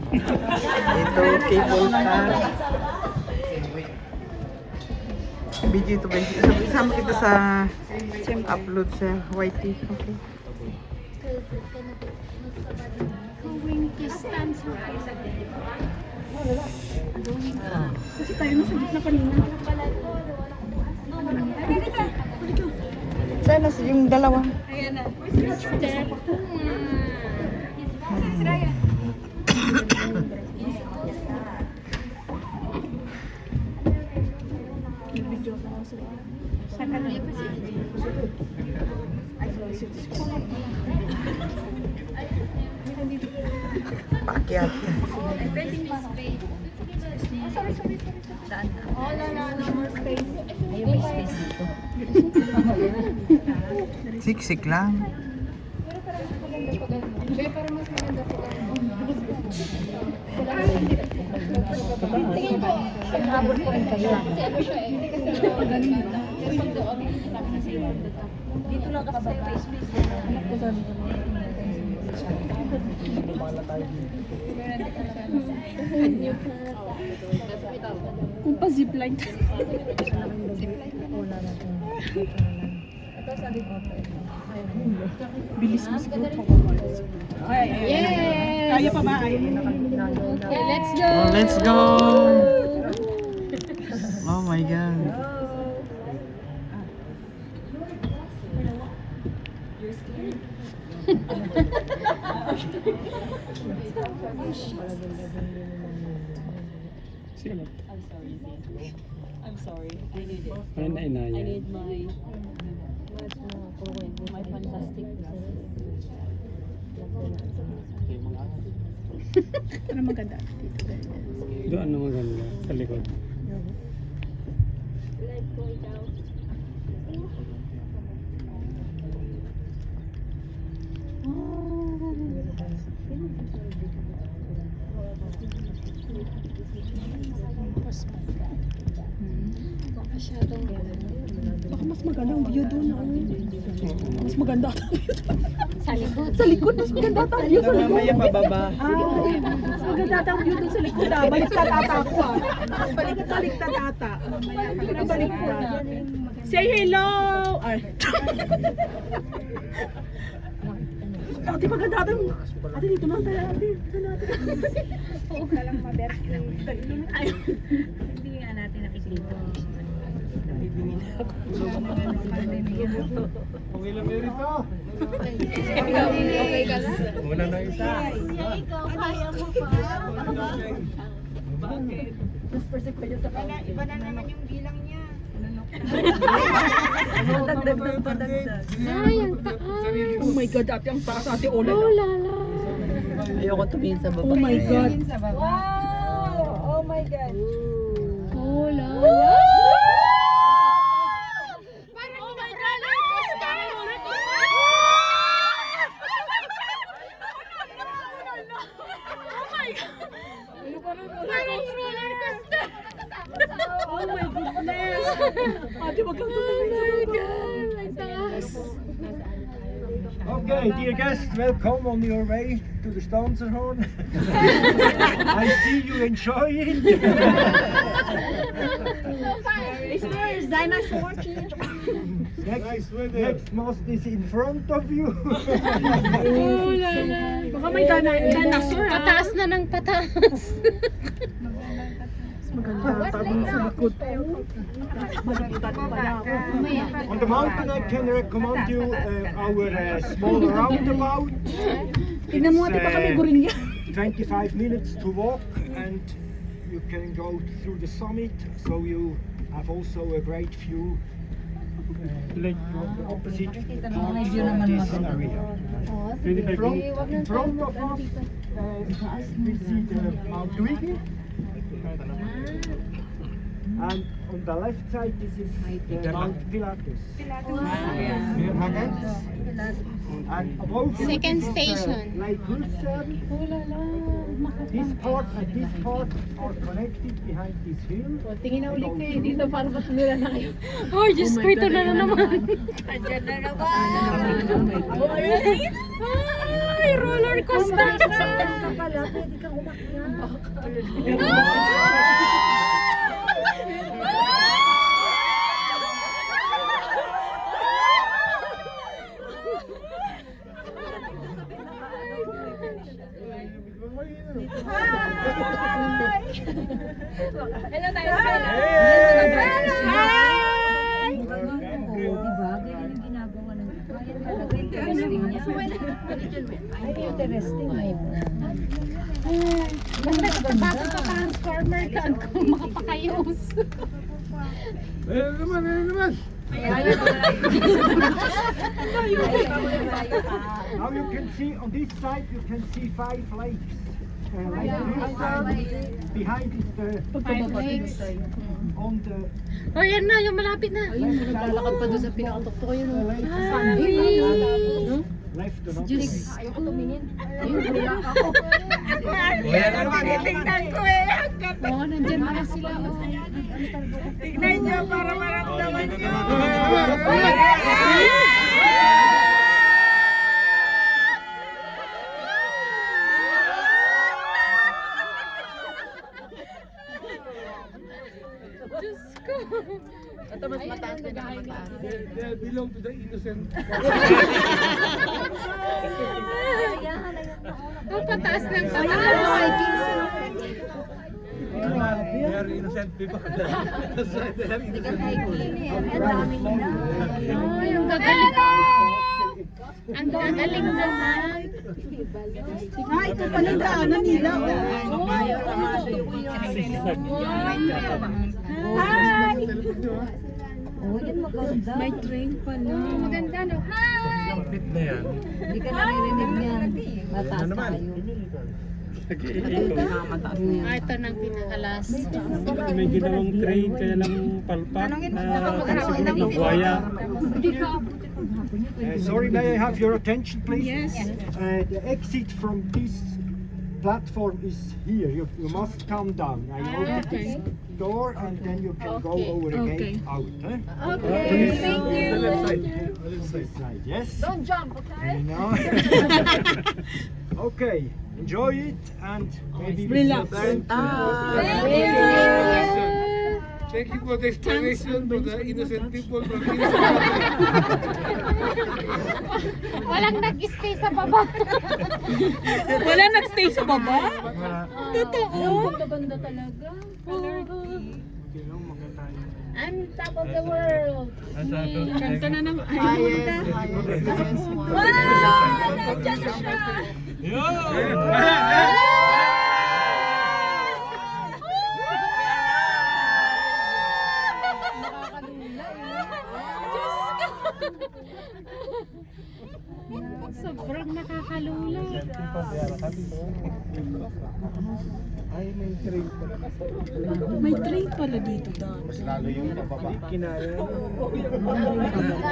Ito, cable car. Video ito ba? Isama kita sa upload sa YT. Okay. Going to stand for Kasi tayo nasa gitna kanina. Sana yung dalawa. Ayan na. Sa kanila pa siya. Paakyat. Siksik lang. Tingin ko, pag-abot ko rin kayo. Kasi ano siya eh. Kasi maganda. Dito lang kasi sa face. Kung pa zipline. Bilis mo siguro pag umalis. Yes! Kaya pa ba? Okay, let's go! Oh, let's go! Oh my God. Sino? I'm sorry. I need it. Ano na I inaya? need my fantastic. Ano maganda? Doon ano maganda? Sa likod. Baka mas maganda ang view doon. Mas maganda ata ang view doon. Sa likod. Sa likod, mas maganda ata ang view sa likod. Mamaya pababa. Mas maganda ata ang view doon sa likod. Baliktad ata ako ah. Baliktad ata. Baliktad. Say hello! Ay. Ate, maganda ata. Ate, dito na tayo. Ate, dito na tayo. Oo ka lang ma-birthday. Hindi nga natin nakikita. Okay lang yun ito. Okay ka lang? Wala na isa. Ikaw, kaya mo pa. Ano ba? Bakit? Iba na naman yung bilang niya. Dagdag ng padagdag. Ay, ang taas. Oh my God, ate, ang taas ate Ola. Oh, lala. Ayoko tumingin sa baba. Oh my God. Wow! Oh my God. Oh, lala. Parang oh my God, Oh my goodness. Ate, wag kang tumingin sa baba. Okay, dear guests, welcome on your way to the Stanzerhorn. I see you enjoy it. There's dinosaur. Next mast is in front of you. Oh, lala. Baka may dinosaur ah. Pataas na ng pataas. Maganda tabing sa likod. Maganda pala ako. On the mountain, I can recommend you our small roundabout. Tignan mo ate, baka may gorilla. 25 minutes to walk, and you can go through the summit. So you have also a great view from the opposite parts of this area. In front of us, we see the Mount Rigi. And on the left side, this is the Mount Pilatus. And above you, Second this is station. Lake Ulstern. This part and this part are connected behind this hill. Tingin na ulit kayo dito para matulala na kayo. Oh, Diyos ko, ito na naman. Ay, Ay, roller coaster! Hello tayo. Transformer ka kung makapakayos. Ayun naman, ayun naman. Now you can see on this side, you can see 5 lakes. Like this side, behind is the on the Oh, yan na, yung malapit na. naglalakad pa doon sa pinakatukto ko yun. Left to not Ayaw ko tumingin. Tingnan ko eh. Oo, nandyan mga sila. Tingnan niyo para maramdaman niyo. Diyos ko. Ito mas mataas din ang mataas. They belong to the innocent. Ang pataas ng They are innocent people. That's why they are innocent people. Ay, ang gagaling. Ang gagaling naman. Ay, ito pala yung daanan nila. May train pala. Maganda, no? Hi! Lampit na yan. Hindi ka naririnig niyan. Mataas Ano naman? tayo. Nag-iikot. Ah, ito nang pinakalas. May ginawang train, kaya lang palpak na siguro ng buhaya. sorry, may I have your attention, please? Yes. The exit from this platform is here. You must come down. I open this door and then you can go Okay. over the Okay. gate out. Eh? Okay, thank you. The left side. The left This side. side, yes? Don't jump, okay? You know? Okay, enjoy it and maybe we Relax. will Thank you. Thank you for the explanation for the innocent people from innocent Walang nag-stay sa baba. Wala nagstay sa baba? Totoo? Ganda talaga. I'm top of the world. Kanta na ng... Wow! Nandiyan na siya! Sobrang nakakalula. Ay, may train pala. May train pala dito, Dan. lalo yung pababa. Kinaya.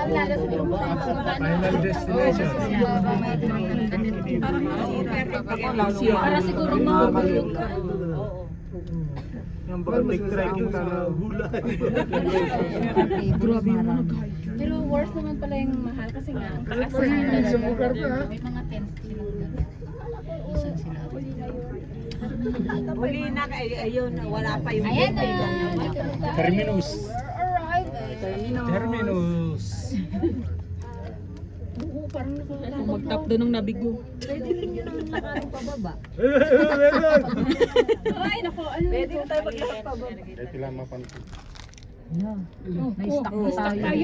Lalo sa Final destination. Para siguro makabulog ka. Yung baka nag-trekking ka na hula. Grabe yung mga guide. Pero worth naman pala yung mahal kasi nga ang taas na talaga. May mga tents silang ganun. Isang sila. Huli na, ayun, wala pa yung Ayan na! Terminus. We're arriving! Terminus. Oo, parang nakakatawa. Magtap doon ng nabigo. Pwede rin yun ang lakarin pababa. Ay, naku, ano? Pwede tayo maglakad pababa. Ito lang mapansin. May stock na tayo.